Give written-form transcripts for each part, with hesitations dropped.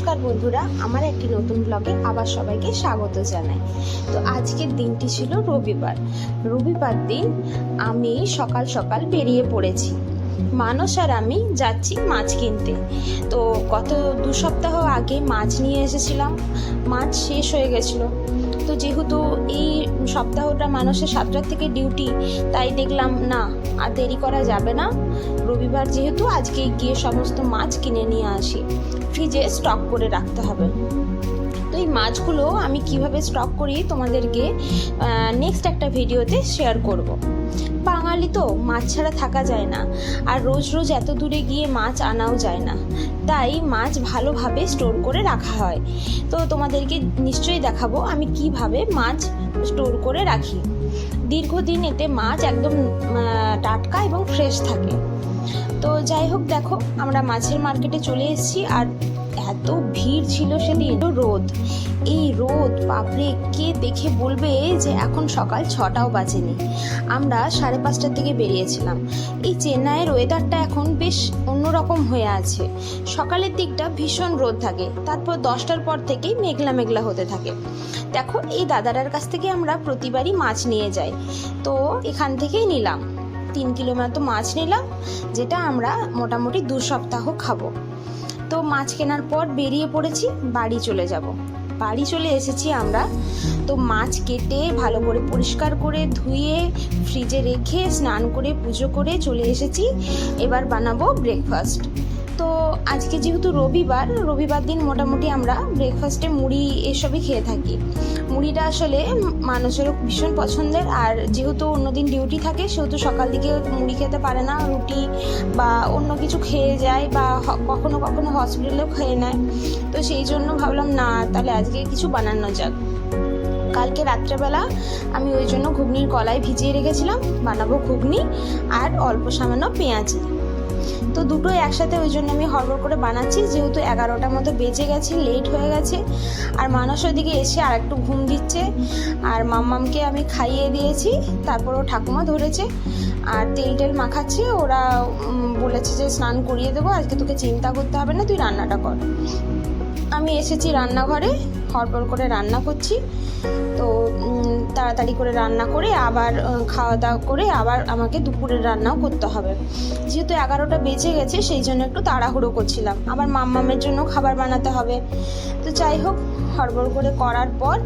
নমস্কার বন্ধুরা, আমার একটি নতুন ব্লগে আবার সবাইকে স্বাগত জানাই। তো আজকের দিনটি ছিল রবিবার দিন আমি সকাল সকাল বেরিয়ে পড়েছি। মানস আর আমি যাচ্ছি মাছ কিনতে। তো গত 2 সপ্তাহ আগে মাছ নিয়ে এসেছিলাম, মাছ শেষ হয়ে গেছিলো। তো যেহেতু এই সপ্তাহটা মানুষের 7টার থেকে ডিউটি, তাই দেখলাম না আর দেরি করা যাবে না। রবিবার যেহেতু আজকে গিয়ে সমস্ত মাছ কিনে নিয়ে আসি, ফ্রিজে স্টক করে রাখতে হবে। তো এই মাছগুলো আমি কিভাবে স্টক করি তোমাদেরকে নেক্সট একটা ভিডিওতে শেয়ার করব। বাঙালি তো মাছ ছাড়া থাকা যায় না, আর রোজ রোজ এত দূরে গিয়ে মাছ আনাও যায় না, তাই মাছ ভালোভাবে স্টোর করে রাখা হয়। তো তোমাদেরকে নিশ্চয়ই দেখাবো আমি কিভাবে মাছ স্টোর করে রাখি। দীর্ঘদিন এতে মাছ একদম টাটকা এবং ফ্রেশ থাকে। তো যাই হোক, দেখো আমরা মাছের মার্কেটে চলে এসেছি, আর এত ভিড় ছিল সেদিন। রোদ, এই রোদ বাপরে, কে দেখে বলবে যে এখন সকাল 6টাও বাজেনি। আমরা 5:30টার দিকে বেরিয়েছিলাম। এই চেন্নাইয়ের ওয়েদারটা এখন বেশ অন্যরকম হয়ে আছে। সকালের দিকটা ভীষণ রোদ থাকে, তারপর 10টার পর থেকেই মেঘলা মেঘলা হতে থাকে। দেখো, এই দাদাটার কাছ থেকে আমরা প্রতিবারই মাছ নিয়ে যাই। তো এখান থেকেই নিলাম 3 কিলো মতো মাছ নিলাম, যেটা আমরা মোটামুটি 2 সপ্তাহ খাবো। তো মাছ কেনার পর বেরিয়ে পড়েছি, বাড়ি চলে যাব। বাড়ি চলে এসেছি আমরা। তো মাছ কেটে ভালো করে পরিষ্কার করে ধুয়ে ফ্রিজে রেখে স্নান করে পুজো করে চলে এসেছি। এবার বানাবো ব্রেকফাস্ট। তো আজকে যেহেতু রবিবার দিন মোটামুটি আমরা ব্রেকফাস্টে মুড়ি এসবই খেয়ে থাকি। মুড়িটা আসলে মানুষেরও ভীষণ পছন্দের, আর যেহেতু অন্যদিন ডিউটি থাকে সেহেতু সকাল দিকে মুড়ি খেতে পারে না, রুটি বা অন্য কিছু খেয়ে যায়, বা কখনো কখনো হসপিটালেও খেয়ে নেয়। তো সেই জন্য ভাবলাম না, তাহলে আজকে কিছু বানানো যাক। কালকে রাত্রেবেলা আমি ওই জন্য ঘুগনির কলাই ভিজিয়ে রেখেছিলাম, বানাবো ঘুগনি আর অল্প সামান্য পেঁয়াজি। তো দুটোই একসাথে ওই জন্য আমি হড়বড় করে বানাচ্ছি, যেহেতু 11টার মতো বেজে গেছে, লেট হয়ে গেছে। আর মানুষ ওইদিকে এসে আর একটু ঘুম দিচ্ছে, আর মাম্মামকে আমি খাইয়ে দিয়েছি। তারপর ও ঠাকুমা ধরেছে আর তেল মাখাচ্ছে। ওরা বলেছে যে স্নান করিয়ে দেবো, আজকে তোকে চিন্তা করতে হবে না, তুই রান্নাটা কর। আমি এসেছি রান্নাঘরে, হড়বড় করে রান্না করছি। তো তাড়াতাড়ি করে রান্না করে আবার খাওয়া দাওয়া করে আবার আমাকে দুপুরের রান্নাও করতে হবে। যেহেতু 11টা বেজে গেছে, সেই জন্য একটু তাড়াহুড়ো করছিলাম। আবার মাম্মামের জন্য খাবার বানাতে হবে। তো যাই হোক, হড়বড় করে করার পর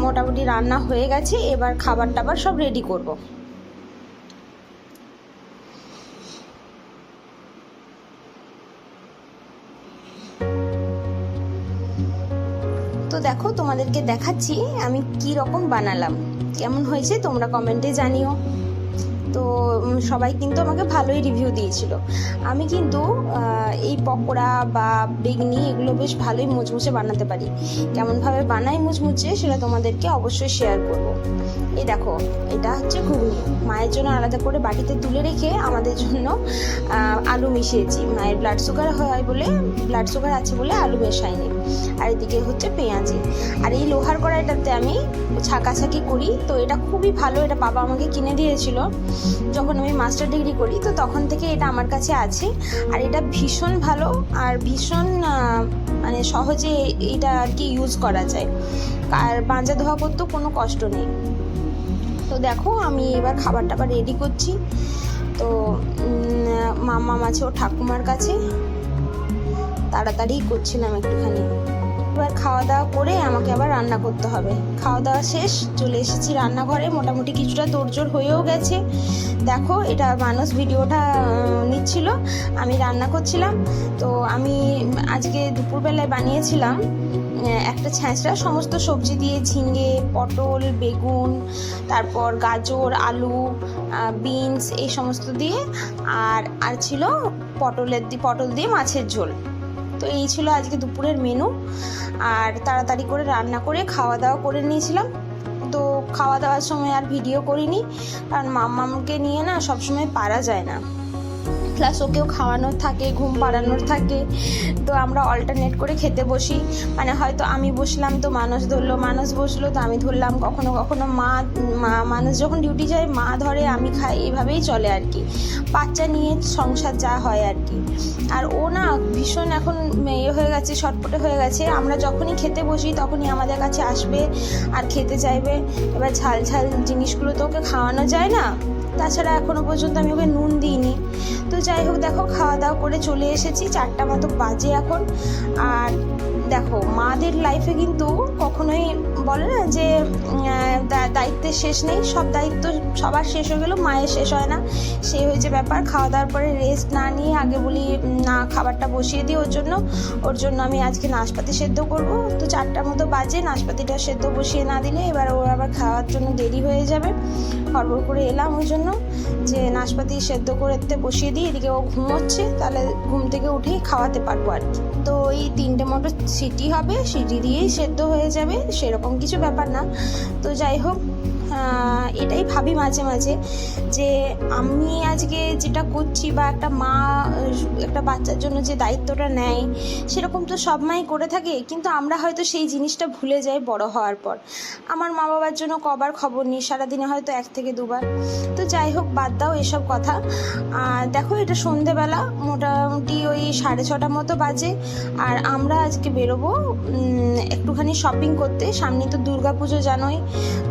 মোটামুটি রান্না হয়ে গেছে। এবার খাবার টাবার সব রেডি করব। তো দেখো, তোমাদেরকে দেখাচ্ছি আমি কি রকম বানালাম। কেমন হয়েছে তোমরা কমেন্টে জানিও। তো সবাই কিন্তু আমাকে ভালোই রিভিউ দিয়েছিল। আমি কিন্তু এই পকোড়া বা বেগনি এগুলো বেশ ভালোই মুচমুচে বানাতে পারি। কেমনভাবে বানাই মুচমুচে সেটা তোমাদেরকে অবশ্যই শেয়ার করব। এই দেখো, এটা হচ্ছে ঘুগনি। মায়ের জন্য আলাদা করে বাটিতে তুলে রেখে আমাদের জন্য আলু মিশিয়েছি। মায়ের ব্লাড সুগার আছে বলে আলু মেশাইনি। আর এদিকে হচ্ছে পেঁয়াজি। আর এই লোহার কড়াইটাতে আমি ছাঁকাছাঁকি করি। তো এটা খুবই ভালো, এটা বাবা আমাকে কিনে দিয়েছিল যখন আমি মাস্টার ডিগ্রি করি। তো তখন থেকে এটা আমার কাছে আছে, আর এটা ভীষণ ভালো আর ভীষণ মানে সহজে এটা আর কি ইউজ করা যায়, আর মাজা ধোয়া করতেও কোনো কষ্ট নেই। তো দেখো, আমি এবার খাবার টাবার রেডি করছি। তো মাম্মাম আছে ও ঠাকুমার কাছে, তাড়াতাড়ি করছিলাম একটুখানি। এবার খাওয়া দাওয়া করে আমাকে আবার রান্না করতে হবে। খাওয়া দাওয়া শেষ, চলে এসেছি রান্নাঘরে। মোটামুটি কিছুটা তোড়জোড় হয়েও গেছে। দেখো, এটা মানুষ ভিডিওটা নিচ্ছিল, আমি রান্না করছিলাম। তো আমি আজকে দুপুরবেলায় বানিয়েছিলাম একটা ছ্যাঁচড়া, সমস্ত সবজি দিয়ে, ঝিঙে, পটল, বেগুন, তারপর গাজর, আলু, বিনস এই সমস্ত দিয়ে, আর ছিল পটল দিয়ে মাছের ঝোল। তো এই ছিল আজকে দুপুরের মেনু। আর তাড়াতাড়ি করে রান্না করে খাওয়া দাওয়া করে নিয়েছিলাম। তো খাওয়া দাওয়ার সময় আর ভিডিও করিনি, কারণ মাম্মামকে নিয়ে না সবসময় পারা যায় না। প্লাস ওকেও খাওয়ানোর থাকে, ঘুম পাড়ানোর থাকে। তো আমরা অল্টারনেট করে খেতে বসি, মানে হয়তো আমি বসলাম তো মানুষ ধরলো, মানুষ বসলো তো আমি ধরলাম, কখনো কখনো মানুষ যখন ডিউটি যায় মা ধরে, আমি খাই, এভাবেই চলে আর কি। বাচ্চা নিয়ে সংসার যা হয় আর কি। আর ও না ভীষণ এখন হয়ে গেছে, ছটপটে হয়ে গেছে। আমরা যখনই খেতে বসি তখনই আমাদের কাছে আসবে আর খেতে চাইবে। এবার ঝাল ঝাল জিনিসগুলো তো ওকে খাওয়ানো যায় না, তাছাড়া এখনও পর্যন্ত আমি ওকে নুন দিইনি। তো যাই হোক, দেখো খাওয়া দাওয়া করে চলে এসেছি, 4টা মতো বাজে এখন। আর দেখো মাদের লাইফে কিন্তু কখনোই বলে না যে দায়িত্বের শেষ নেই, সব দায়িত্ব সবার শেষ হয়ে গেলেও মায়ের শেষ হয় না, সেই হয়েছে ব্যাপার। খাওয়া দাওয়ার পরে রেস্ট না নিয়ে আগে বলি না খাবারটা বসিয়ে দিই ওর জন্য আমি আজকে নাশপাতি সেদ্ধ করব। তো 4টার মতো বাজে, নাশপাতিটা সেদ্ধ বসিয়ে না দিলে এবার ওর আবার খাওয়ার জন্য দেরি হয়ে যাবে। হড়বড় করে এলাম ওই জন্য যে নাশপাতি সেদ্ধ করতে বসিয়ে দিই, এদিকে ও ঘুমোচ্ছে, তাহলে ঘুম থেকে উঠেই খাওয়াতে পারবো আর কি। তো এই 3টে মতো সিটি হবে, সিটি দিয়েই সেদ্ধ হয়ে যাবে, সেরকম কিছু ব্যাপার না। তো যাই হোক, এটাই ভাবি মাঝে মাঝে যে আমি আজকে যেটা করছি বা একটা মা একটা বাচ্চার জন্য যে দায়িত্বটা নেয়, সেরকম তো সব মাই করে থাকে, কিন্তু আমরা হয়তো সেই জিনিসটা ভুলে যাই বড় হওয়ার পর। আমার মা বাবার জন্য কবার খবর নিই, সারাদিনে হয়তো 1 থেকে 2 বার। তো যাই হোক, বাদ দাও এসব কথা। দেখো এটা সন্ধেবেলা, মোটামুটি ওই 6:30 মতো বাজে। আর আমরা আজকে বেরোবো একটুখানি শপিং করতে, সামনে তো দুর্গাপুজো জানোই।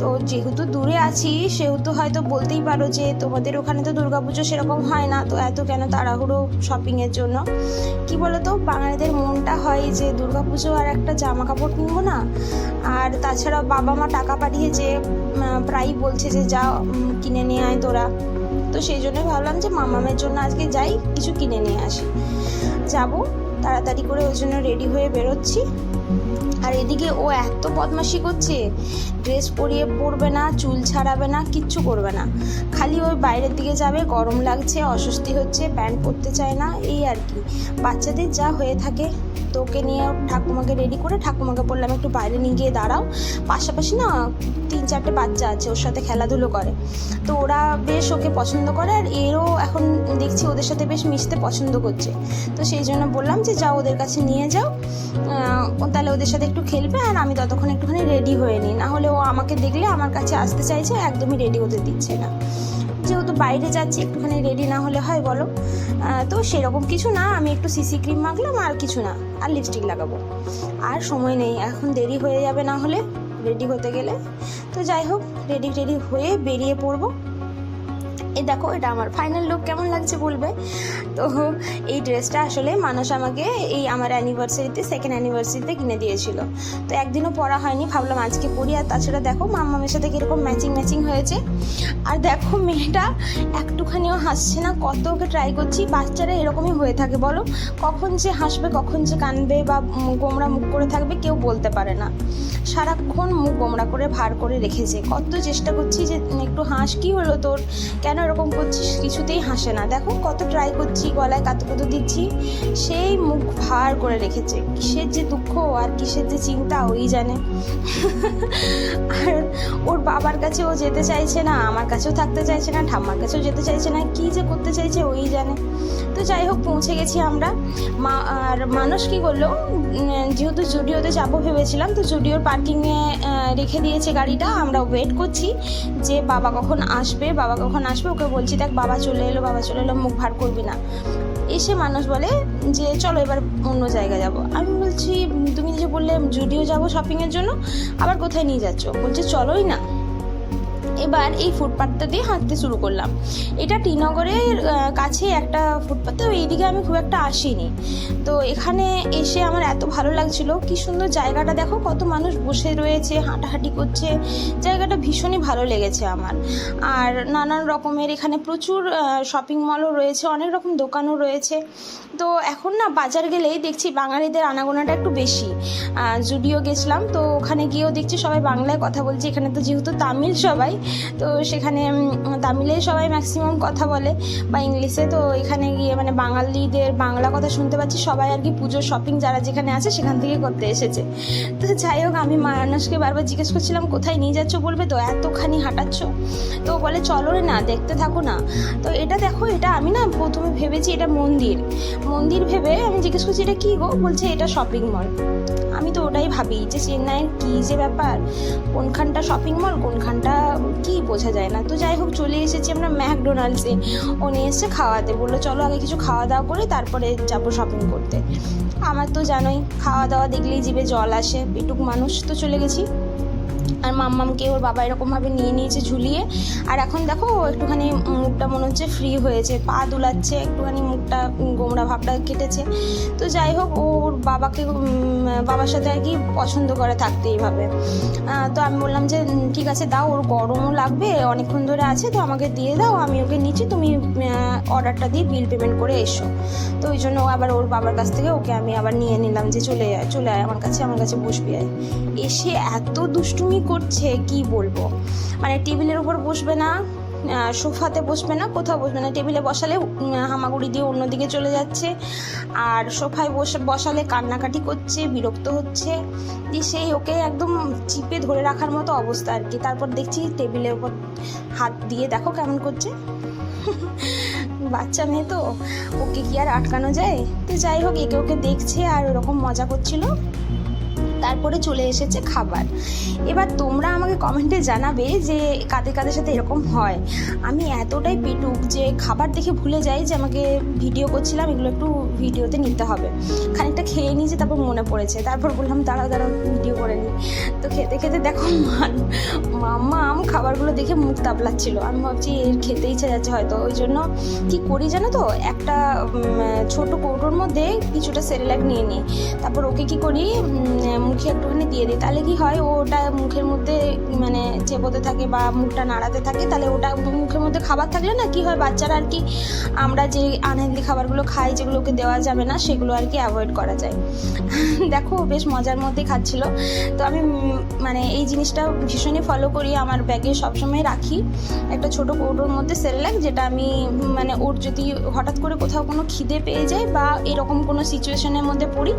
তো যেহেতু দূরে আছি সেহেতু হয়তো বলতেই পারো যে তোমাদের ওখানে তো দুর্গাপুজো সেরকম হয় না, তো এত কেন তাড়াহুড়ো শপিংয়ের জন্য। কি বলো তো, বাঙালিদের মনটা হয় যে দুর্গাপুজো আর একটা জামা কাপড় কিনবো না। আর তাছাড়া বাবা মা টাকা পাঠিয়ে যে প্রায়ই বলছে যে যা কিনে নিয়ে আয় তোরা। তো সেই জন্য ভাবলাম যে মামামের জন্য আজকে যাই, কিছু কিনে নিয়ে আসি। যাবো তাড়াতাড়ি করে, ওই জন্য রেডি হয়ে বেরোচ্ছি। আর এদিকে ও এত বদমাশি করছে, ড্রেস পরবে না, চুল ছাড়াবে না, কিচ্ছু করবে না, খালি ওই বাইরের দিকে যাবে, গরম লাগছে, অস্বস্তি হচ্ছে, প্যান্ট পরতে চায় না, এই আর কি বাচ্চাদের যা হয়ে থাকে। তো ওকে নিয়ে ঠাকুমাকে রেডি করে ঠাকুমাকে বললাম একটু বাইরে নিয়ে গিয়ে দাঁড়াও, পাশাপাশি না 3-4টে বাচ্চা আছে ওর সাথে খেলাধুলো করে, তো ওরা বেশ ওকে পছন্দ করে। আর এরও এখন দেখছি ওদের সাথে বেশ মিশতে পছন্দ করছে। তো সেই জন্য বললাম যে যাও ওদের কাছে নিয়ে যাও, তাহলে ওদের সাথে একটু খেলবে, আর আমি ততক্ষণ একটুখানি রেডি হয়ে নিই। না হলে ও আমাকে দেখলে আমার কাছে আসতে চাইছে, একদমই রেডি হতে দিচ্ছে না। যেহেতু বাইরে যাচ্ছি একটুখানি রেডি না হলে হয় বলো? তো সেরকম কিছু না, আমি একটু সিসি ক্রিম মাখলাম আর কিছু না, আর লিপস্টিক লাগাবো। আর সময় নেই, এখন দেরি হয়ে যাবে না হলে রেডি হতে গেলে। তো যাই হোক, রেডি হয়ে বেরিয়ে পড়বো। এই দেখো, এটা আমার ফাইনাল লুক, কেমন লাগছে বলবে। তো এই ড্রেসটা আসলে মানুষ আমাকে এই আমার অ্যানিভার্সারিতে, 2nd অ্যানিভার্সারিতে কিনে দিয়েছিল। তো একদিনও পরা হয়নি, ভাবলাম আজকে পরি। আর তাছাড়া দেখো মাম্মামের সাথে কীরকম ম্যাচিং হয়েছে। আর দেখো মেয়েটা একটুখানিও হাসছে না, কত ওকে ট্রাই করছি। বাচ্চারা এরকমই হয়ে থাকে বলো, কখন যে হাসবে কখন যে কাঁদবে বা গোমরা মুখ করে থাকবে কেউ বলতে পারে না। সারাক্ষণ মুখ গোমরা করে ভার করে রেখেছে। কত চেষ্টা করছি যে একটু হাস, কি হলো তোর, কেন এরকম করছিস, কিছুতেই হাসে না। দেখো কত ট্রাই করছি, গলায় কাতুকুতু দিচ্ছি, সেই মুখ ভার করে রেখেছে। কিসের যে দুঃখ আর কিসের যে চিন্তা ওই জানে। আর ওর বাবার কাছে ও যেতে চাইছে না, আমার কাছেও থাকতে চাইছে না, ঠাম্মার কাছেও যেতে চাইছে না, কি যে করতে চাইছে ওই জানে। তো যাই হোক, পৌঁছে গেছি আমরা। আর মানুষ কি করলো, যেহেতু জুডিওতে যাবো ভেবেছিলাম, তো জুডিওর পার্কিংয়ে রেখে দিয়েছে গাড়িটা। আমরা ওয়েট করছি যে বাবা কখন আসবে। ওকে বলছি দেখ বাবা চলে এলো, মুখ ভার করবি না। এসে মানুষ বলে যে চলো এবার অন্য জায়গায় যাব। আমি বলছি তুমি যে বললে জুডিও যাবো শপিংয়ের জন্য, আবার কোথায় নিয়ে যাচ্ছ? বলছে চলোই না। এবার এই ফুটপাথটা দিয়ে হাঁটতে শুরু করলাম। এটা টিনগরের কাছে একটা ফুটপাথ, তো এইদিকে আমি খুব একটা আসিনি। তো এখানে এসে আমার এত ভালো লাগছিল, কি সুন্দর জায়গাটা দেখো, কত মানুষ বসে রয়েছে, হাঁটাহাঁটি করছে, জায়গাটা ভীষণই ভালো লেগেছে আমার। আর নানান রকমের এখানে প্রচুর শপিং মলও রয়েছে, অনেক রকম দোকানও রয়েছে। তো এখন না বাজার গেলেই দেখছি বাঙালিদের আনাগোনাটা একটু বেশি। জুডিও গেছিলাম, তো ওখানে গিয়েও দেখছি সবাই বাংলায় কথা বলছে। এখানে তো যেহেতু তামিল সবাই, তো সেখানে তামিলেই সবাই ম্যাক্সিমাম কথা বলে বা ইংলিশে। তো এখানে গিয়ে মানে বাঙালিদের বাংলা কথা শুনতে পাচ্ছি। সবাই আর কি পুজোর শপিং যারা যেখানে আছে সেখান থেকে করতে এসেছে। তো যাই হোক, আমি মানুষকে বারবার জিজ্ঞেস করছিলাম কোথায় নিয়ে যাচ্ছ, বলবে তো এতখানি হাঁটাচ্ছ। তো বলে চলো রে না, দেখতে থাকো না। তো এটা দেখো, এটা আমি না প্রথমে ভেবেছি এটা মন্দির ভেবে আমি জিজ্ঞেস করছি এটা কী গো, বলছে এটা শপিং মল। আমি তো ওটাই ভাবি যে চেন্নাইয়ের কী যে ব্যাপার, কোনখানটা শপিং মল কোনখানটা কি বোঝা যায় না। তো যাই হোক, চলে এসেছি আমরা ম্যাকডোনাল্ডসে। ও নিয়ে এসে খাওয়াতে বললো চলো আগে কিছু খাওয়া দাওয়া করে তারপরে যাবো শপিং করতে। আমার তো জানোই খাওয়া দাওয়া দেখলেই জিভে জল আসে, পেটুক মানুষ। তো চলে গেছি। আর মাম্মামকে ওর বাবা এরকমভাবে নিয়ে নিয়েছে ঝুলিয়ে। আর এখন দেখো একটুখানি মুখটা মনে হচ্ছে ফ্রি হয়েছে, পা দুলাচ্ছে, একটুখানি মুখটা গোমড়া ভাবটা কেটেছে। তো যাই হোক, ওর বাবার সাথে আর কি পছন্দ করে থাকতে এইভাবে। তো আমি বললাম যে ঠিক আছে দাও, ওর গরমও লাগবে, অনেকক্ষণ ধরে আছে, তো আমাকে দিয়ে দাও, আমি ওকে নিচ্ছি, তুমি অর্ডারটা দিয়ে বিল পেমেন্ট করে এসো। তো ওই জন্য আবার ওর বাবার কাছ থেকে ওকে আমি আবার নিয়ে নিলাম যে চলে আয় আমার কাছে বসবি। আয় এসে এত দুষ্টুমি করছে কি বলবো, মানে টেবিলের উপর বসবে না, সোফাতে বসবে না, কোথাও বসবে না। টেবিলে বসালে হামাগুড়ি দিয়ে অন্যদিকে চলে যাচ্ছে, আর সোফায় বসালে কান্নাকাটি করছে, বিরক্ত হচ্ছে। দিয়ে সেই ওকে একদম চিপে ধরে রাখার মতো অবস্থা আর কি। তারপর দেখছি টেবিলের উপর হাত দিয়ে দেখো কেমন করছে। বাচ্চা মেয়ে তো, ওকে কি আর আটকানো যায়। তো যাই হোক, ওকে দেখছে আর ওরকম মজা করছিল। তারপরে চলে এসেছে খাবার। এবার তোমরা আমাকে কমেন্টে জানাবে যে কাদের সাথে এরকম হয়। আমি এতটাই পেটুক যে খাবার দেখে ভুলে যাই যে আমাকে ভিডিও করছিলাম, এগুলো একটু ভিডিওতে নিতে হবে। খানিকটা খেয়ে নিয়েছি, তারপর মনে পড়েছে, তারপর বললাম দাঁড়াও ভিডিও করে নিই। তো খেতে দেখো মাম্মাম খাবারগুলো দেখে মুখ তাপলাচ্ছিল। আমি ভাবছি এর খেতে ইচ্ছে যাচ্ছে হয়তো, ওই জন্য কি করি জানো তো, একটা ছোট কৌটোর মধ্যে কিছুটা সেরেলাক নিয়ে নিই, তারপর ওকে কি করি মুখে একটুখানি দিয়ে দিই। তাহলে কি হয়, ওটা মুখের মধ্যে মানে চেপোতে থাকে বা মুখটা নাড়াতে থাকে, তাহলে ওটা মুখের মধ্যে খাবার থাকলে না কি হয়, বাচ্চারা আর কি আমরা যে আনহেলদি খাবারগুলো খাই যেগুলো ওকে দেওয়া যাবে না সেগুলো আর কি অ্যাভয়েড করা যায়। দেখো বেশ মজার মধ্যে খাচ্ছিল। তো আমি মানে এই জিনিসটা ভীষণই ফলো করি, আমার ব্যাগে সবসময় রাখি একটা ছোট কৌটোর মধ্যে সেরেলাক, যেটা আমি মানে ওর যদি হঠাৎ করে কোথাও কোনো খিদে পেয়ে যায় বা এরকম কোনো সিচুয়েশনের মধ্যে পড়ি,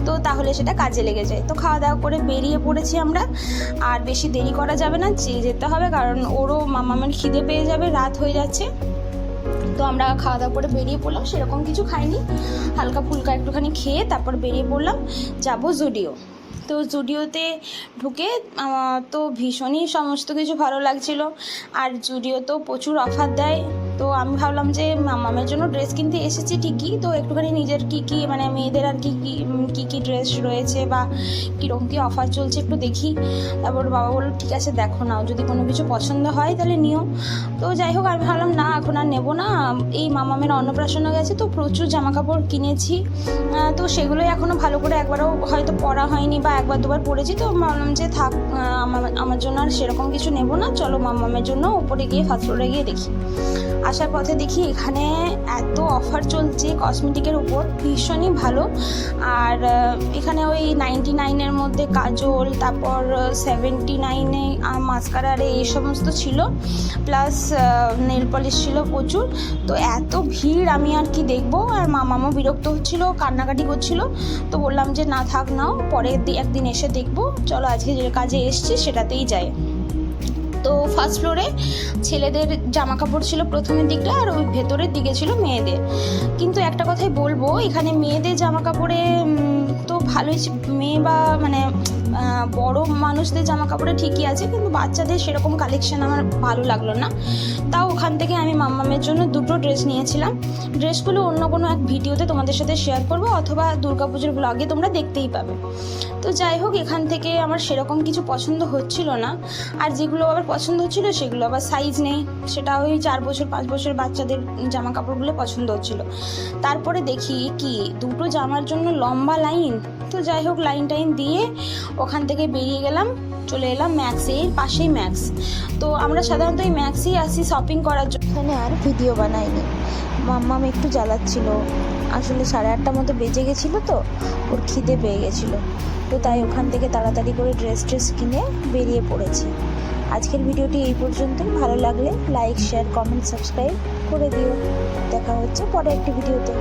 তো তাহলে সেটা কাজে লেগে যায়। তো খাওয়া দাওয়া করে বেরিয়ে পড়েছি আমরা, আর বেশি দেরি করা যাবে না, যেতে হবে, কারণ ওরও মামামের খিদে পেয়ে যাবে, রাত হয়ে যাচ্ছে। তো আমরা খাওয়া দাওয়া করে বেরিয়ে পড়লাম, সেরকম কিছু খাইনি, হালকা ফুলকা একটুখানি খেয়ে তারপর বেরিয়ে পড়লাম যাবো জুডিও। তো জুডিওতে ঢুকে তো ভীষণই সমস্ত কিছু ভালো লাগছিল। আর জুডিও তো প্রচুর অফার দেয়। তো আমি ভাবলাম যে মামামের জন্য ড্রেস কিনতে এসেছি ঠিকই, তো একটুখানি নিজের কী মানে মেয়েদের আর কী ড্রেস রয়েছে বা কীরকম কী অফার চলছে একটু দেখি। তারপর বাবা বললো ঠিক আছে দেখো নাও, যদি কোনো কিছু পছন্দ হয় তাহলে নিও। তো যাই হোক, আমি ভাবলাম না এখন আর নেবো না, এই মামামের অন্নপ্রাশনে গেছে তো প্রচুর জামা কাপড় কিনেছি, তো সেগুলোই এখনও ভালো করে একবারও হয়তো পরা হয়নি বা একবার দুবার পরেছি। তো ভাবলাম যে থাক, আমার জন্য আর সেরকম কিছু নেবো না, চলো মামামের জন্য উপরে গিয়ে ফার্স্ট ফ্লোরে গিয়ে দেখি। আসার পথে দেখি এখানে এত অফার চলছে কসমেটিকের উপর, ভীষণই ভালো। আর এখানে ওই 99-এর মধ্যে কাজল, তারপর 79-এ মাস্কারারে এই সমস্ত ছিল, প্লাস নেল পলিশ ছিল প্রচুর। তো এত ভিড় আমি আর কি দেখবো, আর মামামও বিরক্ত হচ্ছিল, কান্নাকাটি করছিল। তো বললাম যে না থাক, নাও পরে একদিন এসে দেখবো, চলো আজকে যে কাজে এসছি সেটাতেই যাই। তো ফার্স্ট ফ্লোরে ছেলেদের জামা কাপড় ছিল প্রথমের দিকটা, আর ওই ভেতরের দিকে ছিল মেয়েদের। কিন্তু একটা কথাই বলবো, এখানে মেয়েদের জামা কাপড়ে তো ভালোই, মেয়ে বা মানে বড় মানুষদের জামা কাপড়ে ঠিকই আছে, কিন্তু বাচ্চাদের সেরকম কালেকশন আমার ভালো লাগলো না। তাও ওখান থেকে আমি মাম্মামের জন্য দুটো ড্রেস নিয়েছিলাম। ড্রেসগুলো অন্য কোনো এক ভিডিওতে তোমাদের সাথে শেয়ার করবো, অথবা দুর্গাপুজোর ব্লগে তোমরা দেখতেই পাবে। তো যাই হোক, এখান থেকে আমার সেরকম কিছু পছন্দ হচ্ছিল না, আর যেগুলো আবার পছন্দ হচ্ছিল সেগুলো আবার সাইজ নেই, সেটা ওই 4 বছর 5 বছর বাচ্চাদের জামা কাপড়গুলো পছন্দ হচ্ছিল। তারপরে দেখি কি দুটো জামার জন্য লম্বা লাইন। তো যাই হোক, লাইন দিয়ে ওখান থেকে বেরিয়ে গেলাম, চলে এলাম ম্যাক্সে, এর পাশেই ম্যাক্স। তো আমরা সাধারণত এই ম্যাক্সেই আসি শপিং করার জন্য। এখানে আর ভিডিও বানাইনি। মাম্মাম একটু জ্বালাচ্ছিল, আসলে 8:30 মতো বেজে গেছিলো তো, ওর খিদে পেয়ে গেছিলো, তো তাই ওখান থেকে তাড়াতাড়ি করে ড্রেস কিনে বেরিয়ে পড়েছি। আজকের ভিডিওটি এই পর্যন্তই। ভালো লাগলে লাইক, শেয়ার, কমেন্ট, সাবস্ক্রাইব করে দিও। দেখা হচ্ছে পরে একটি ভিডিওতে।